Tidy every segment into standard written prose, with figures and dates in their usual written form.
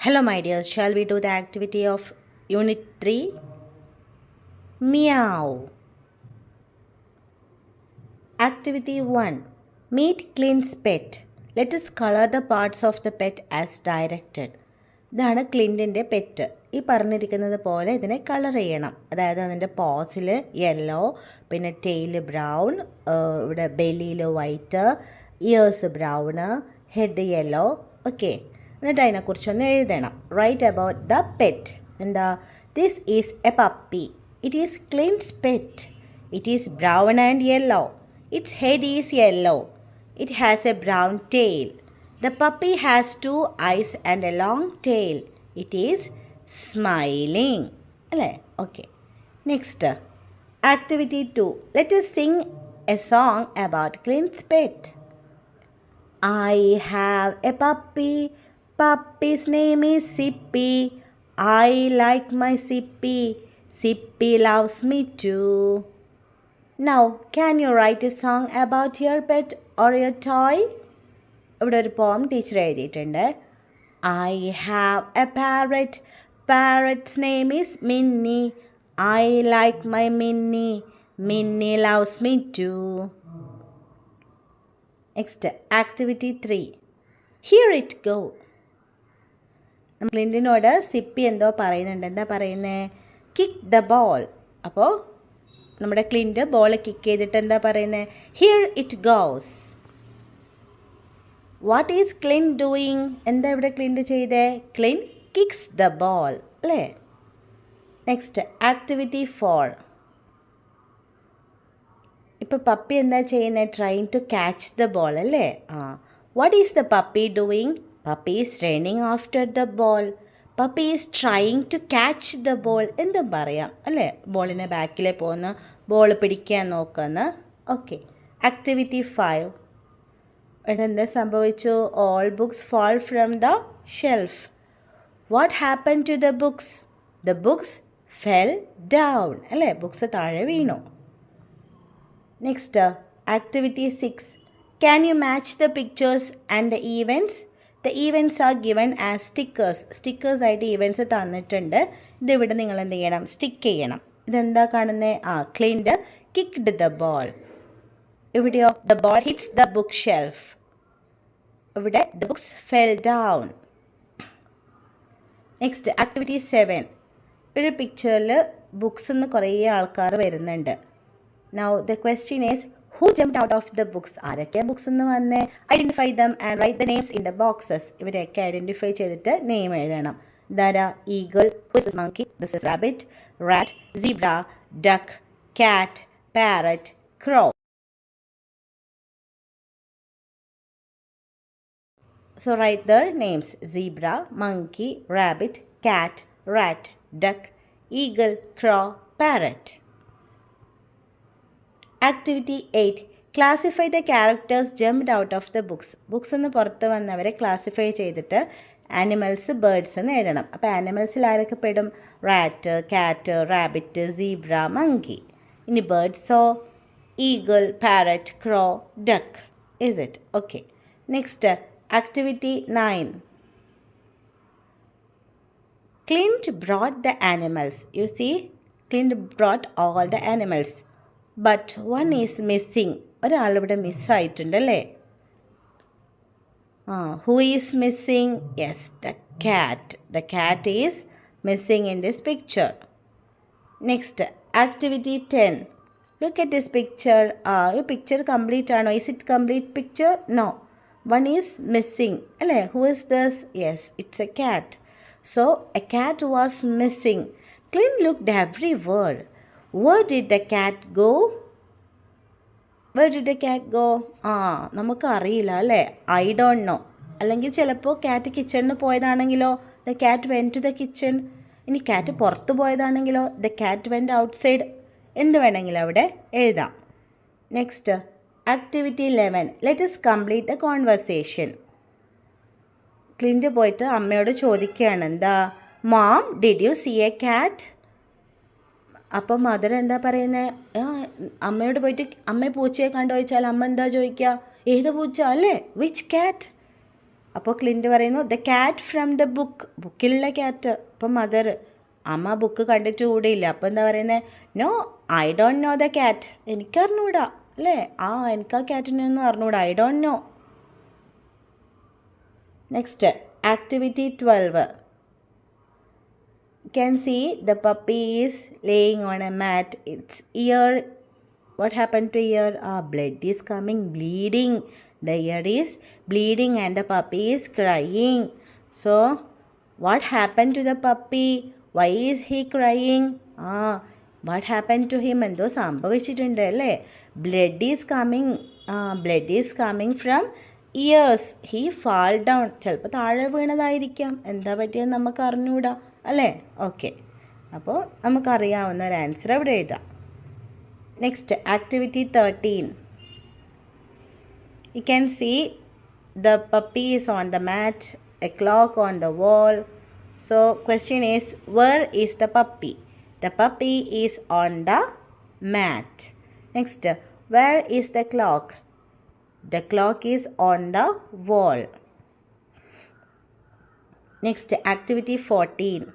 Hello, my dears. Shall we do the activity of Unit 3? Meow. Activity 1. Meet Clint's pet. Let us color the parts of the pet as directed. ഇതാണ് ക്ലിൻറ്റിൻ്റെ pet. ഈ പറഞ്ഞിരിക്കുന്നത് പോലെ ഇതിനെ colour ചെയ്യണം. അതായത് അതിൻ്റെ പോസിൽ യെല്ലോ, പിന്നെ ടെയിൽ ബ്രൗൺ, ഇവിടെ ബെല്ലിയിൽ white, ears brown, head yellow. Okay, എന്നിട്ട് അതിനെക്കുറിച്ചൊന്ന് എഴുതണം. Write about the pet. എന്താ? This is a puppy. It is Clint's pet. It is brown and yellow. Its head is yellow. It has a brown tail. The puppy has 2 eyes and a long tail. It is smiling. Okay. Next, activity 2. Let us sing a song about Clint's pet. I have a puppy. Puppy's name is Sippy. I like my Sippy. Sippy loves me too. Now, can you write a song about your pet or your toy? ഇവിടെ ഒരു പോം teacher എഴുതിയിട്ടുണ്ട്. I have a parrot. Parrot's name is Minnie. I like my Minnie. Minnie loves me too. Next, activity 3. Here it go. ക്ലിൻറ്റിനോട് Sippy എന്തോ പറയുന്നുണ്ട്. എന്താ പറയുന്നത്? Kick the ball. അപ്പോൾ നമ്മുടെ ക്ലിൻറ്റ് ബോൾ കിക്ക് ചെയ്തിട്ട് എന്താ പറയുന്നത്? Here it goes. What is Clint doing? എന്താ ഇവിടെ ക്ലിൻറ്റ് ചെയ്തേ? ക്ലിൻറ്റ് കിക്സ് ദ ബോൾ അല്ലേ? Next, activity 4. ഇപ്പോൾ പപ്പി എന്താ ചെയ്യുന്നത്? Trying to catch the ball അല്ലേ? What is the puppy doing? Puppy is running after the ball. Puppy is trying to catch the ball എന്തും പറയാം അല്ലേ? ബോളിനെ ബാക്കിൽ പോകുന്ന ബോൾ പിടിക്കാൻ നോക്കുന്ന. Okay, activity 5. ഇവിടെ എന്താ സംഭവിച്ചു? All books fall from the shelf. What happen to the books? The books fell down അല്ലേ? ബുക്സ് താഴെ വീണു. Next, activity 6. Can you match the pictures and the events? The events are given as stickers. സ്റ്റിക്കേഴ്സായിട്ട് events തന്നിട്ടുണ്ട്. ഇതിവിടെ നിങ്ങൾ എന്ത് ചെയ്യണം? Stick ചെയ്യണം. ഇതെന്താ കാണുന്നത്? Clint kicked the ball. ഇവിടെയോ? The ball hits the book shelf. ഇവിടെ the books fell down. Next, activity 7. ഒരു പിക്ചറിൽ ബുക്സ് നിന്ന് കുറേ ആൾക്കാർ വരുന്നുണ്ട്. Now the question is who jumped out of the books? ആരൊക്കെ ബുക്സ് എന്ന് വന്നേ? Identify them and write the names in the boxes. ഇവരെയൊക്കെ ഐഡൻറ്റിഫൈ ചെയ്തിട്ട് നെയിം എഴുതണം. ഇതാരാ? Eagle, this is monkey, this is rabbit, rat, zebra, duck, cat, parrot, crow. So write their names: zebra, monkey, rabbit, cat, rat, duck, eagle, crow, parrot. Activity 8. Classify the characters jumped out of the books. Books നിന്ന് പുറത്ത് വന്നവരെ classify ചെയ്തിട്ട് animals, birds എന്ന് എഴുതണം. അപ്പോൾ ആനിമൽസിൽ ആരൊക്കെ പെടും? Rat, കാറ്റ്, റാബിറ്റ്, സീബ്ര, മങ്കി. ഇനി ബേർഡ്സോ? Eagle, parrot, crow, duck. Is it? Okay. Next, activity 9. Clint brought the animals. You see, Clint brought all the animals. But one is missing. ഒരാളിവിടെ മിസ്സായിട്ടുണ്ടല്ലേ? Who is missing? Yes, the cat. The cat is missing in this picture. Next, activity 10. Look at this picture. ഈ picture complete ആണോ? Is it complete picture? No, one is missing അല്ലേ? Who is this? Yes, it's a cat. So a cat was missing. Clint looked everywhere. Where did the cat go? Where did the cat go? നമുക്കറിയില്ല അല്ലേ? I don't know. അല്ലെങ്കിൽ ചിലപ്പോൾ cat കിച്ചണിന് പോയതാണെങ്കിലോ? The cat went to the kitchen. ഇനി cat പുറത്ത് പോയതാണെങ്കിലോ? The cat went outside. എന്ത് വേണമെങ്കിലും അവിടെ എഴുതാം. Next, activity 11. Let us complete the conversation. Clint പോയിട്ട് അമ്മയോട് ചോദിക്കുകയാണ്. എന്താ? Mom, did you see a cat? അപ്പോൾ മദർ എന്താ പറയുന്നത്? അമ്മയോട് പോയിട്ട് അമ്മ പൂച്ചയെ കണ്ടു ചോദിച്ചാൽ അമ്മ എന്താ ചോദിക്കുക? ഏത് പൂച്ച അല്ലേ? Which cat? അപ്പോൾ ക്ലിൻറ്റ് പറയുന്നു the cat from the book, ബുക്കിലുള്ള ക്യാറ്റ്. അപ്പം മദർ, അമ്മ ബുക്ക് കണ്ടിട്ട് കൂടെയില്ല. അപ്പോൾ എന്താ പറയുന്നത്? No, I don't know the cat. എനിക്കറിഞ്ഞൂടാ അല്ലേ, എനിക്ക് ആ ക്യാറ്റിനെ ഒന്നും അറിഞ്ഞൂടാ, I don't know. Next activity 12. You can see the puppy is laying on a mat. Its ear, what happened to ear? Blood is coming, bleeding. The ear is bleeding and the puppy is crying. So what happened to the puppy? Why is he crying? What happened to him? എന്തോ സംഭവിച്ചിട്ടുണ്ട് അല്ലേ. Blood is coming from years. He fall down. ചിലപ്പോൾ താഴെ വീണതായിരിക്കാം. എന്താ പറ്റിയെന്ന് നമുക്ക് അറിഞ്ഞൂടാ അല്ലേ. ഓക്കെ, അപ്പോൾ നമുക്കറിയാവുന്ന ഒരു ആൻസർ അവിടെ എഴുതാം. Next activity 13. You can see the puppy is on the mat, a clock on the wall. So question is, where is the puppy? The puppy is on the mat. Next, where is the clock? The clock is on the wall. Next activity 14.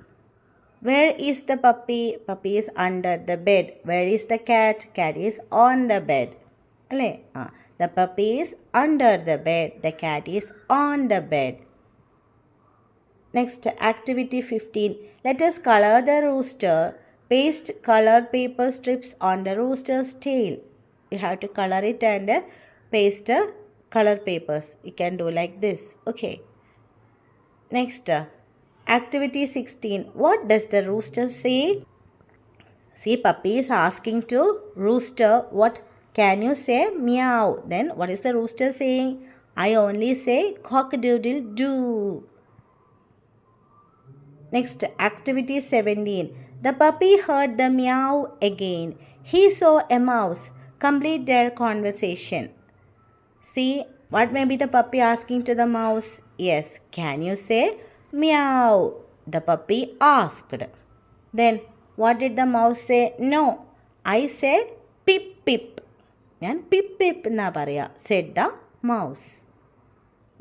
Where is the puppy? Puppy is under the bed. Where is the cat? Cat is on the bed. അല്ലേ? The puppy is under the bed. The cat is on the bed. Next activity 15. Let us color the rooster. Paste colored paper strips on the rooster's tail. You have to color it and paste color papers. You can do like this. Okay. Next activity 16. What does the rooster say? See, puppy is asking to rooster, what can you say? Meow. Then what is the rooster saying? I only say cock-a-doodle-doo. Next activity 17. The puppy heard the meow again. He saw a mouse. Complete their conversation. See, what may be the puppy asking to the mouse? Yes, can you say meow? The puppy asked. Then what did the mouse say? No, I say pip pip. ഞാൻ pip pip എന്നാ പറയുക, said the mouse.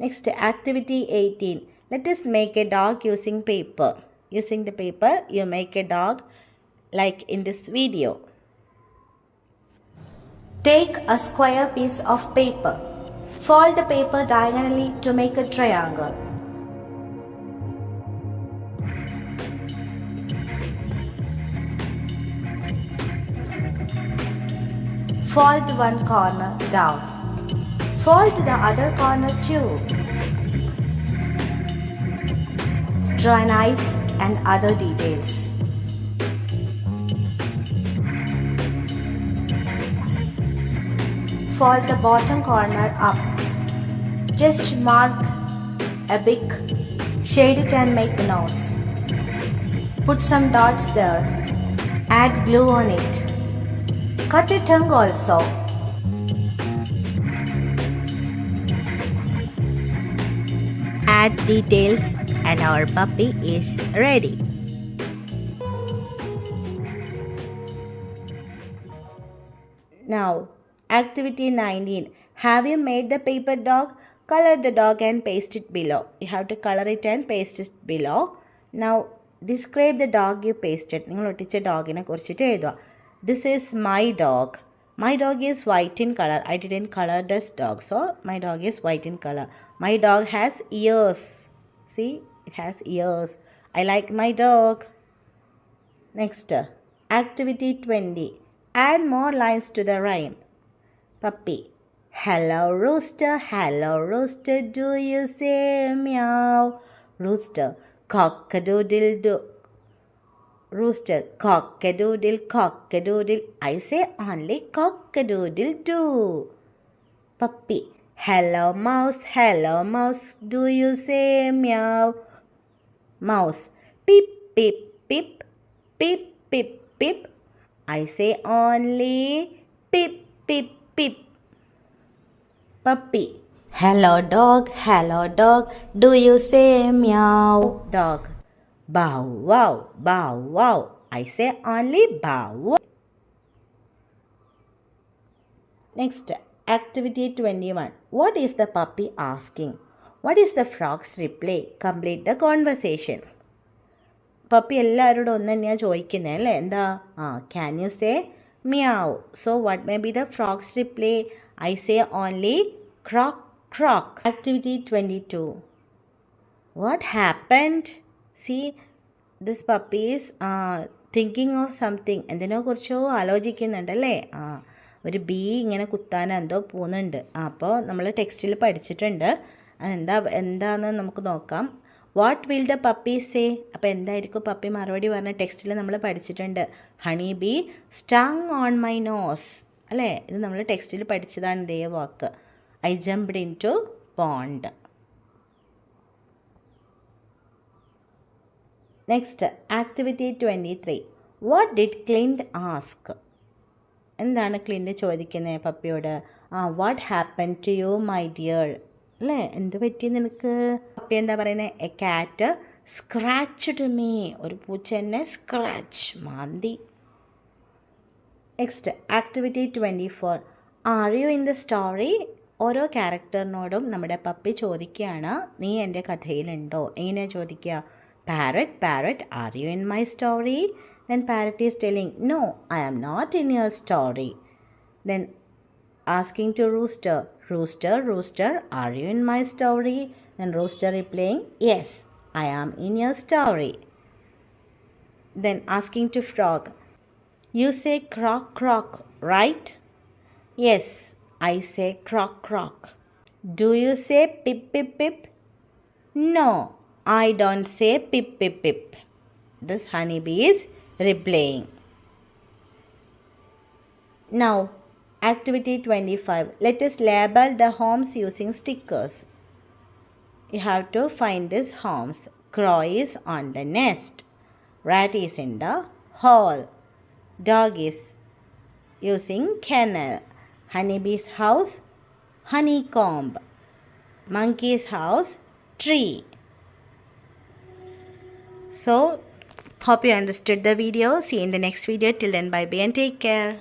Next activity 18. Let us make a dog using paper. Using the paper, you make a dog like in this video. Take a square piece of paper. Fold the paper diagonally to make a triangle. Fold one corner down. Fold the other corner too. Draw an eyes and other details. Fold the bottom corner up. Just mark a big, shade it and make a nose. Put some dots there. Add glue on it. Cut a tongue also. Add details and our puppy is ready. Now, activity 19. Have you made the paper dog? Color the dog and paste it below. You have to color it and paste it below. Now, describe the dog you pasted. നിങ്ങൾ ഒട്ടിച്ച ഡോഗിനെ കുറിച്ചിട്ട് എഴുതുക. This is my dog. My dog is white in color. I didn't color this dog, so my dog is white in color. My dog has ears. See, it has ears. I like my dog. Next, activity 20. Add more lines to the rhyme. Puppy. Hello rooster, do you say meow? Rooster, cock-a-doodle-doo. Rooster, cock-a-doodle, I say only cock-a-doodle-doo. Puppy, hello mouse, do you say meow? Mouse, peep, peep, peep, peep, peep, peep, I say only peep, peep, peep. Puppy, hello dog, do you say meow? Dog, bow wow, I say only bow wow. Next, activity 21. What is the puppy asking? What is the frog's reply? Complete the conversation. Puppy എല്ലാവരോടും ഒന്ന് തന്നെയാണ് ചോദിക്കുന്നത് അല്ലേ? എന്താ? Can you say meow? So what may be the frogs reply? I say only croak croak. Activity 22. What happened? See this puppy is thinking of something. എന്തിനെക്കുറിച്ചോ ആലോചിക്കുന്നുണ്ടല്ലേ? ഒരു bee ഇങ്ങനെ കുത്താൻ എന്തോ പോകുന്നുണ്ട്. അപ്പോൾ നമ്മൾ ടെക്സ്റ്റിൽ പഠിച്ചിട്ടുണ്ട്. എന്താണെന്ന് നമുക്ക് നോക്കാം. What will the puppy say? അപ്പോൾ എന്തായിരിക്കും പപ്പി മറുപടി പറഞ്ഞ? ടെക്സ്റ്റിൽ നമ്മൾ പഠിച്ചിട്ടുണ്ട്. Honey bee stung on my nose അല്ലേ? ഇത് നമ്മൾ ടെക്സ്റ്റിൽ പഠിച്ചതാണ് ഇതേ വാക്ക്. I jumped into pond. Next activity 23. What did Clint ask? എന്താണ് ക്ലിൻറ്റ് ചോദിക്കുന്നത് പപ്പിയോട്? What happen to you my dear? അല്ലേ? എന്ത് പറ്റി നിനക്ക്? പപ്പി എന്താ പറയുന്നത്? എ കാറ്റ് സ്ക്രാച്ച്ഡ് മീ. ഒരു പൂച്ച എന്നെ സ്ക്രാച്ച് മാന്തി. Next activity 24. Are you in the story? ഓരോ ക്യാരക്ടറിനോടും നമ്മുടെ പപ്പി ചോദിക്കുകയാണ്, നീ എൻ്റെ കഥയിലുണ്ടോ? എങ്ങനെയാണ് ചോദിക്കുക? Parrot, parrot, are you in my story? Then parrot is telling, no, I am not in your story. Then asking to rooster, rooster, rooster, are you in my story? Then rooster replying, yes, I am in your story. Then asking to frog, you say croak croak, right? Yes, I say croak croak. Do you say pip pip pip? No, I don't say pip pip pip. This honeybee is replaying. Now, activity 25. Let us label the homes using stickers. You have to find these homes. Crow is on the nest. Rat is in the hole. Dog is using kennel. Honeybee's house, honeycomb. Monkey's house, tree. So, hope you understood the video. See you in the next video. Till then, bye bye and take care.